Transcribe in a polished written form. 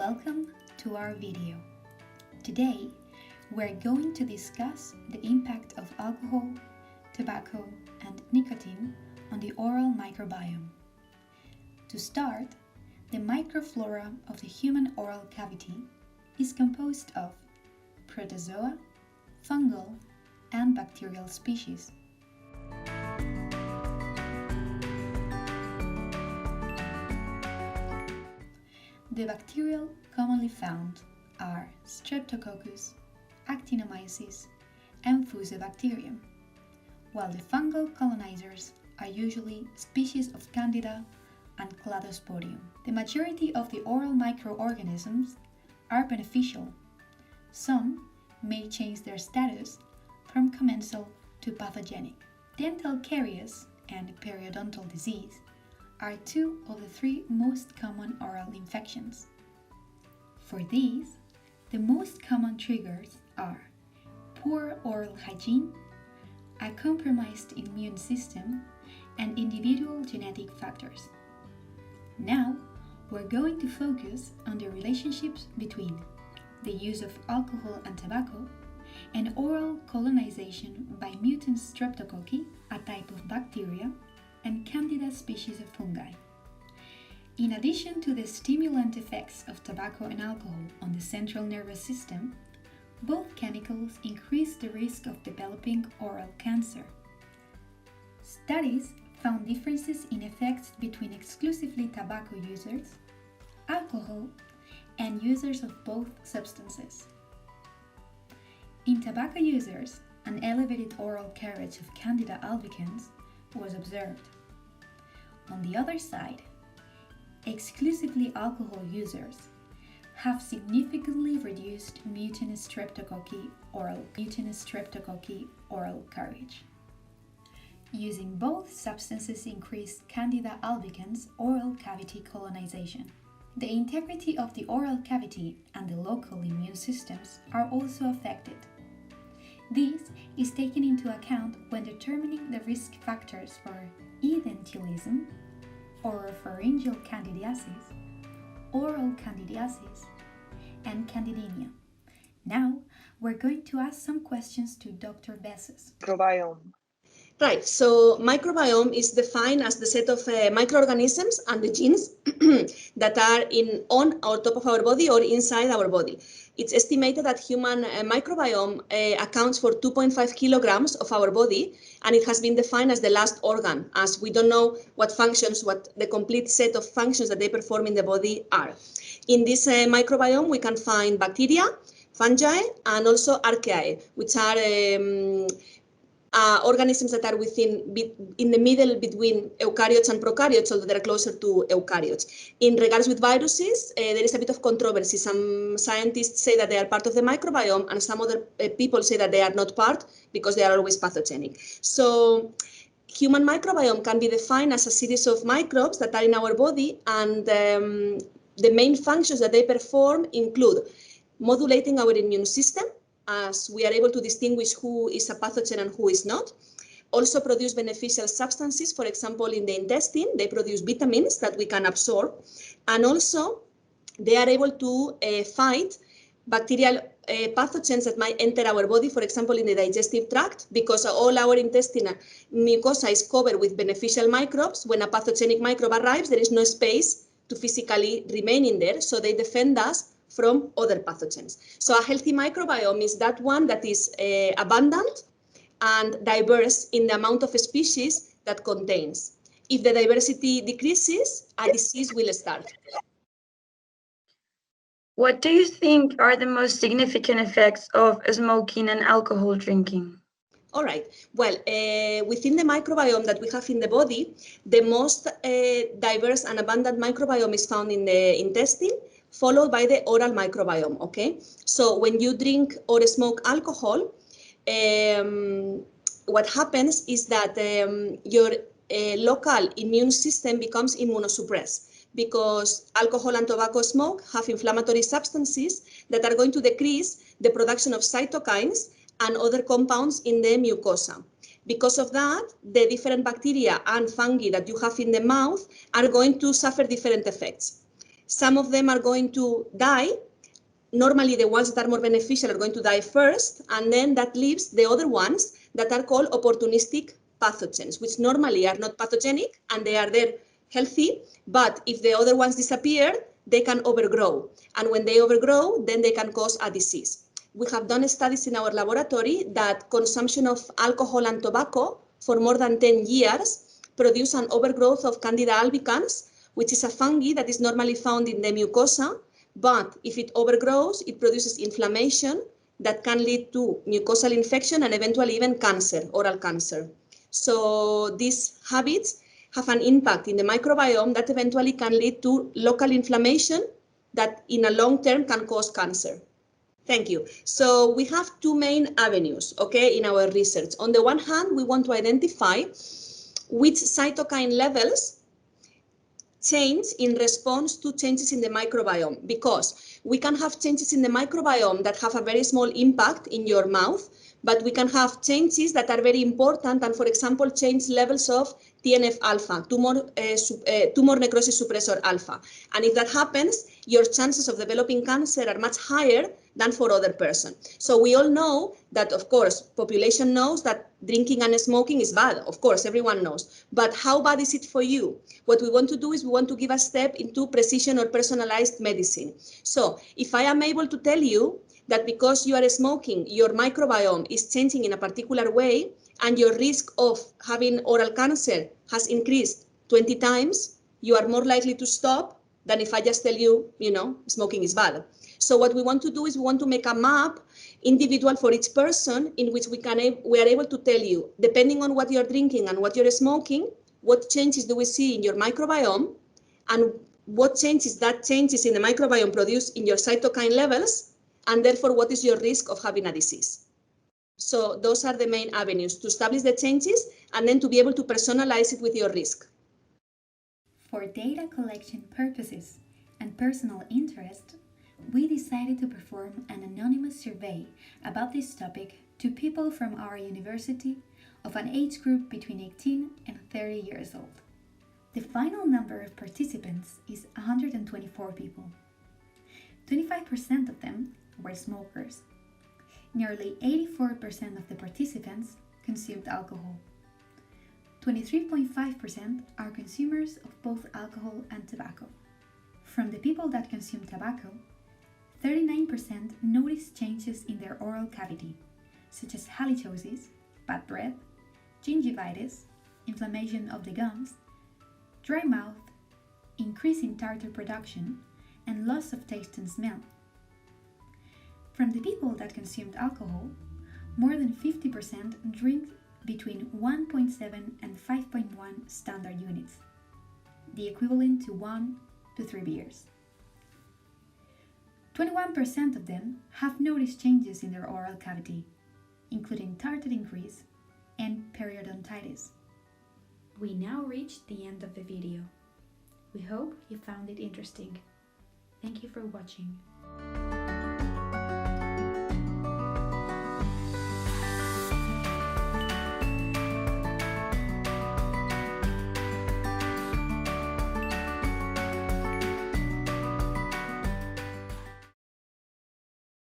Welcome to our video. Today, we're going to discuss the impact of alcohol, tobacco, and nicotine on the oral microbiome. To start, the microflora of the human oral cavity is composed of protozoa, fungal, and bacterial species. The bacterial commonly found are Streptococcus, Actinomyces, and Fusobacterium, while the fungal colonizers are usually species of Candida and Cladosporium. The majority of the oral microorganisms are beneficial. Some may change their status from commensal to pathogenic. Dental caries and periodontal disease are two of the three most common oral infections. For these, the most common triggers are poor oral hygiene, a compromised immune system, and individual genetic factors. Now, we're going to focus on the relationships between the use of alcohol and tobacco and oral colonization by mutant streptococci, a type of bacteria, and Candida species of fungi. In addition to the stimulant effects of tobacco and alcohol on the central nervous system, both chemicals increase the risk of developing oral cancer. Studies found differences in effects between exclusively tobacco users, alcohol, and users of both substances. In tobacco users, an elevated oral carriage of Candida albicans was observed. On the other side, exclusively alcohol users have significantly reduced mutant streptococci oral carriage. Using both substances increased Candida albicans oral cavity colonization. The integrity of the oral cavity and the local immune systems are also affected. This is taken into account when determining the risk factors for edentulism, oropharyngeal candidiasis, oral candidiasis, and candidemia. Now, we're going to ask some questions to Dr. Besses. Microbiome. Right, so microbiome is defined as the set of microorganisms and the genes that are on or top of our body or inside our body. It's estimated that human microbiome accounts for 2.5 kilograms of our body, and it has been defined as the last organ, as we don't know what the complete set of functions that they perform in the body are. In this microbiome, we can find bacteria, fungi, and also archaea, which are organisms that are in the middle between eukaryotes and prokaryotes, although they're closer to eukaryotes. In regards with viruses, there is a bit of controversy. Some scientists say that they are part of the microbiome, and some other people say that they are not part because they are always pathogenic. So human microbiome can be defined as a series of microbes that are in our body, and the main functions that they perform include modulating our immune system, as we are able to distinguish who is a pathogen and who is not. Also produce beneficial substances, for example, in the intestine, they produce vitamins that we can absorb. And also, they are able to fight bacterial pathogens that might enter our body, for example, in the digestive tract, because all our intestinal mucosa is covered with beneficial microbes. When a pathogenic microbe arrives, there is no space to physically remain in there, so they defend us from other pathogens. So a healthy microbiome is that one that is abundant and diverse in the amount of species that contains. If the diversity decreases, a disease will start. What do you think are the most significant effects of smoking and alcohol drinking? All right. Well, within the microbiome that we have in the body, the most diverse and abundant microbiome is found in the intestine, followed by the oral microbiome, okay? So when you drink or smoke alcohol, what happens is that your local immune system becomes immunosuppressed, because alcohol and tobacco smoke have inflammatory substances that are going to decrease the production of cytokines and other compounds in the mucosa. Because of that, the different bacteria and fungi that you have in the mouth are going to suffer different effects. Some of them are going to die. Normally, the ones that are more beneficial are going to die first, and then that leaves the other ones that are called opportunistic pathogens, which normally are not pathogenic and they are there healthy, but if the other ones disappear, they can overgrow. And when they overgrow, then they can cause a disease. We have done studies in our laboratory that consumption of alcohol and tobacco for more than 10 years produce an overgrowth of Candida albicans, which is a fungi that is normally found in the mucosa, but if it overgrows, it produces inflammation that can lead to mucosal infection and eventually even cancer, oral cancer. So these habits have an impact in the microbiome that eventually can lead to local inflammation that in a long term can cause cancer. Thank you. So we have two main avenues, okay, in our research. On the one hand, we want to identify which cytokine levels change in response to changes in the microbiome, because we can have changes in the microbiome that have a very small impact in your mouth, but we can have changes that are very important and, for example, change levels of TNF alpha, tumor necrosis suppressor alpha. And if that happens, your chances of developing cancer are much higher than for other person. So we all know that, of course, population knows that drinking and smoking is bad. Of course, everyone knows. But how bad is it for you? What we want to do is we want to give a step into precision or personalized medicine. So if I am able to tell you that because you are smoking, your microbiome is changing in a particular way and your risk of having oral cancer has increased 20 times, you are more likely to stop than if I just tell you, smoking is bad. So what we want to do is we want to make a map individual for each person in which we are able to tell you, depending on what you're drinking and what you're smoking, what changes do we see in your microbiome and what changes in the microbiome produce in your cytokine levels, and therefore what is your risk of having a disease. So those are the main avenues, to establish the changes and then to be able to personalize it with your risk. For data collection purposes and personal interest, we decided to perform an anonymous survey about this topic to people from our university of an age group between 18 and 30 years old. The final number of participants is 124 people. 25% of them were smokers. Nearly 84% of the participants consumed alcohol. 23.5% are consumers of both alcohol and tobacco. From the people that consume tobacco, 39% noticed changes in their oral cavity, such as halitosis, bad breath, gingivitis, inflammation of the gums, dry mouth, increase in tartar production, and loss of taste and smell. From the people that consumed alcohol, more than 50% drink between 1.7 and 5.1 standard units, the equivalent to 1 to 3 beers. 21% of them have noticed changes in their oral cavity, including tartar increase and periodontitis. We now reached the end of the video. We hope you found it interesting. Thank you for watching.